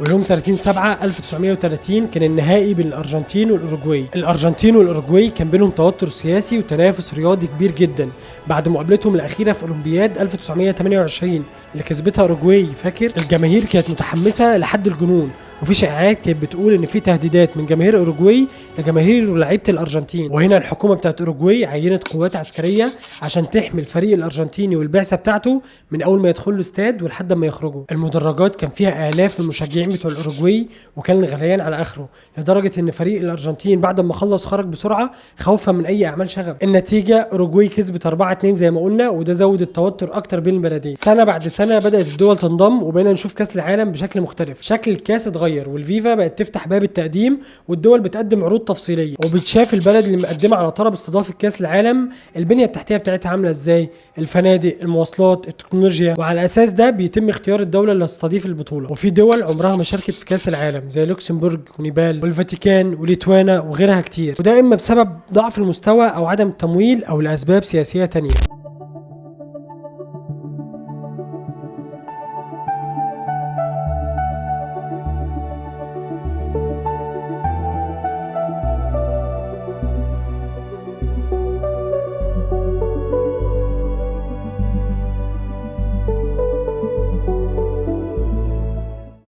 ويوم 30/7/1930 كان النهائي بين الارجنتين والاوروجواي. الارجنتين والاوروجواي كان بينهم توتر سياسي وتنافس رياضي كبير جدا بعد مقابلتهم الاخيره في اولمبياد 1928 اللي كسبتها اوروجواي. فاكر؟ الجماهير كانت متحمسه لحد الجنون، وفي شائعات كانت بتقول ان في تهديدات من جماهير اوروجواي لجماهير ولاعيبه الارجنتين. وهنا الحكومه بتاعت اوروجواي عينت قوات عسكريه عشان تحمي الفريق الارجنتيني والبعثه بتاعته من اول ما يدخلوا الاستاد ولحد ما يخرجوا. المدرجات كان فيها الاف المشجعين بتوع الاوروجواي، وكان الغليان على اخره، لدرجه ان فريق الارجنتين بعد ما خلص خرج بسرعه خوفا من اي اعمال شغب. النتيجه اوروجواي كسبت 4-2 زي ما قلنا، وده زود التوتر اكتر بين البلدين. سنه بعد سنه بدات الدول تنضم، وبقينا نشوف كاس العالم بشكل مختلف. شكل الكاس اتغير، والفيفا بقت تفتح باب التقديم، والدول بتقدم عروض تفصيليه، وبتشاف البلد اللي مقدمه على طلب استضافه كاس العالم البنيه التحتيه بتاعتها عامله ازاي، الفنادق، المواصلات، التكنولوجيا، وعلى الاساس ده بيتم اختيار الدوله اللي هتستضيف البطوله. وفي دول عمرها ما شاركت في كاس العالم زي لوكسمبورغ ونيبال والفاتيكان وليتوانا وغيرها كتير، وده اما بسبب ضعف المستوى او عدم التمويل او لاسباب سياسيه تانية.